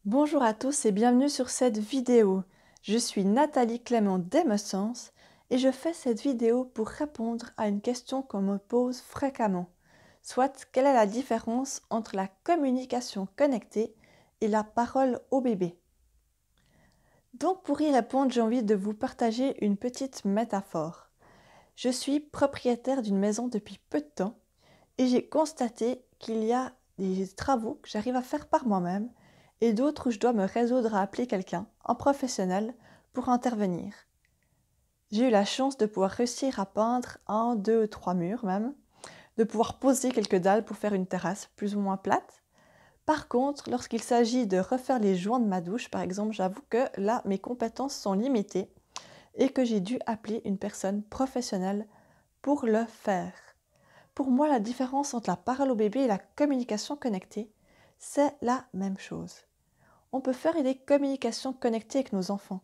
Bonjour à tous et bienvenue sur cette vidéo. Je suis Nathalie Clément d'Emessense et je fais cette vidéo pour répondre à une question qu'on me pose fréquemment. Soit, quelle est la différence entre la communication connectée et la parole au bébé? Donc pour y répondre, j'ai envie de vous partager une petite métaphore. Je suis propriétaire d'une maison depuis peu de temps et j'ai constaté qu'il y a des travaux que j'arrive à faire par moi-même et d'autres où je dois me résoudre à appeler quelqu'un, un professionnel, pour intervenir. J'ai eu la chance de pouvoir réussir à peindre un, deux, trois murs même, de pouvoir poser quelques dalles pour faire une terrasse plus ou moins plate. Par contre, lorsqu'il s'agit de refaire les joints de ma douche, par exemple, j'avoue que là, mes compétences sont limitées et que j'ai dû appeler une personne professionnelle pour le faire. Pour moi, la différence entre la parole au bébé et la communication connectée, c'est la même chose. On peut faire des communications connectées avec nos enfants,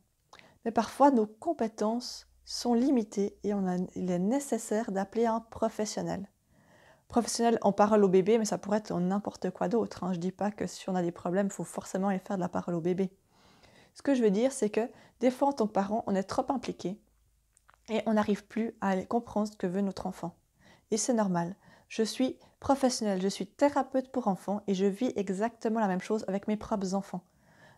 mais parfois nos compétences sont limitées et il est nécessaire d'appeler un professionnel. Professionnel en parole au bébé, mais ça pourrait être en n'importe quoi d'autre. Je ne dis pas que si on a des problèmes, il faut forcément aller faire de la parole au bébé. Ce que je veux dire, c'est que des fois, en tant que parent, on est trop impliqué et on n'arrive plus à aller comprendre ce que veut notre enfant. Et c'est normal. Je suis professionnelle, je suis thérapeute pour enfants et je vis exactement la même chose avec mes propres enfants.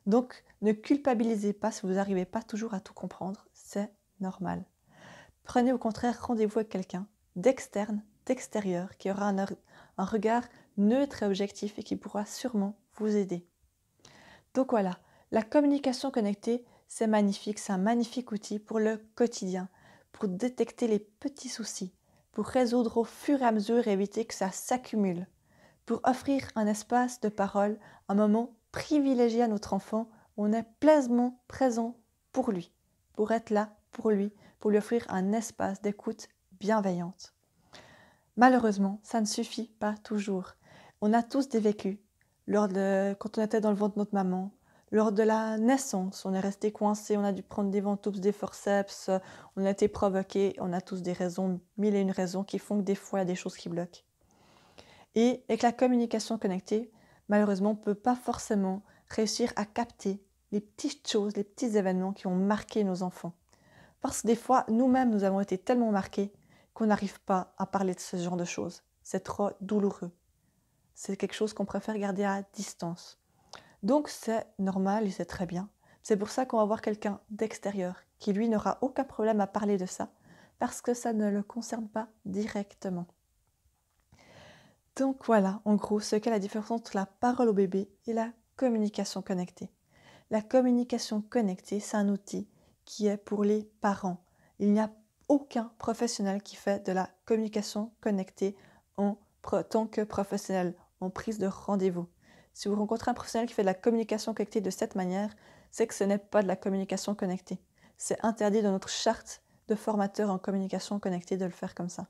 Donc, ne culpabilisez pas si vous n'arrivez pas toujours à tout comprendre, c'est normal. Prenez au contraire rendez-vous avec quelqu'un d'externe, d'extérieur, qui aura un regard neutre et objectif et qui pourra sûrement vous aider. Donc voilà, la communication connectée, c'est magnifique, c'est un magnifique outil pour le quotidien, pour détecter les petits soucis, pour résoudre au fur et à mesure et éviter que ça s'accumule, pour offrir un espace de parole, un moment privilégié à notre enfant où on est pleinement présent pour lui, pour être là pour lui offrir un espace d'écoute bienveillante. Malheureusement, ça ne suffit pas toujours. On a tous des vécus. Quand on était dans le ventre de notre maman, lors de la naissance, on est resté coincé, on a dû prendre des ventouses, des forceps, on a été provoqué, on a tous des raisons, mille et une raisons qui font que des fois il y a des choses qui bloquent. Et avec la communication connectée, malheureusement, on ne peut pas forcément réussir à capter les petites choses, les petits événements qui ont marqué nos enfants. Parce que des fois, nous-mêmes, nous avons été tellement marqués qu'on n'arrive pas à parler de ce genre de choses. C'est trop douloureux. C'est quelque chose qu'on préfère garder à distance. Donc c'est normal et c'est très bien. C'est pour ça qu'on va voir quelqu'un d'extérieur qui, lui, n'aura aucun problème à parler de ça, parce que ça ne le concerne pas directement. Donc voilà, en gros, ce qu'est la différence entre la parole au bébé et la communication connectée. La communication connectée, c'est un outil qui est pour les parents. Il n'y a aucun professionnel qui fait de la communication connectée en tant que professionnel, en prise de rendez-vous. Si vous rencontrez un professionnel qui fait de la communication connectée de cette manière, c'est que ce n'est pas de la communication connectée. C'est interdit dans notre charte de formateur en communication connectée de le faire comme ça.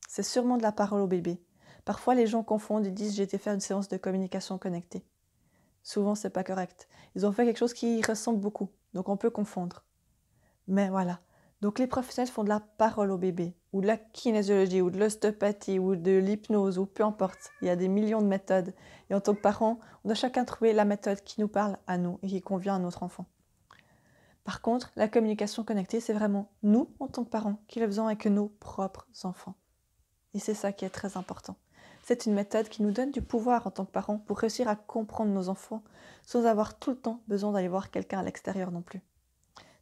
C'est sûrement de la parole au bébé. Parfois, les gens confondent et disent « j'ai été faire une séance de communication connectée ». Souvent, c'est pas correct. Ils ont fait quelque chose qui ressemble beaucoup, donc on peut confondre. Mais voilà. Donc les professionnels font de la parole au bébé, ou de la kinésiologie, ou de l'ostéopathie, ou de l'hypnose, ou peu importe. Il y a des millions de méthodes. Et en tant que parents, on doit chacun trouver la méthode qui nous parle à nous et qui convient à notre enfant. Par contre, la communication connectée, c'est vraiment nous, en tant que parents, qui le faisons avec nos propres enfants. Et c'est ça qui est très important. C'est une méthode qui nous donne du pouvoir en tant que parents pour réussir à comprendre nos enfants sans avoir tout le temps besoin d'aller voir quelqu'un à l'extérieur non plus.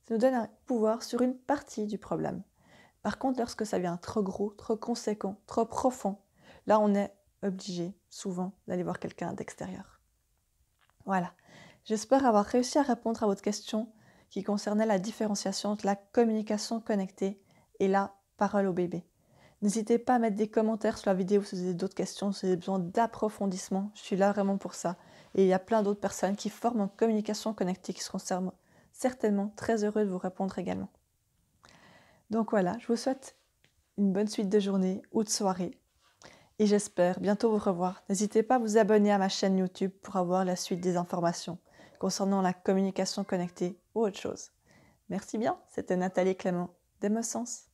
Ça nous donne un pouvoir sur une partie du problème. Par contre, lorsque ça devient trop gros, trop conséquent, trop profond, là on est obligé souvent d'aller voir quelqu'un d'extérieur. Voilà. J'espère avoir réussi à répondre à votre question qui concernait la différenciation entre la communication connectée et la parole au bébé. N'hésitez pas à mettre des commentaires sur la vidéo si vous avez d'autres questions, si vous avez besoin d'approfondissement. Je suis là vraiment pour ça. Et il y a plein d'autres personnes qui forment en communication connectée qui seront certainement très heureux de vous répondre également. Donc voilà, je vous souhaite une bonne suite de journée ou de soirée. Et j'espère bientôt vous revoir. N'hésitez pas à vous abonner à ma chaîne YouTube pour avoir la suite des informations concernant la communication connectée ou autre chose. Merci bien, c'était Nathalie Clément d'Emessense.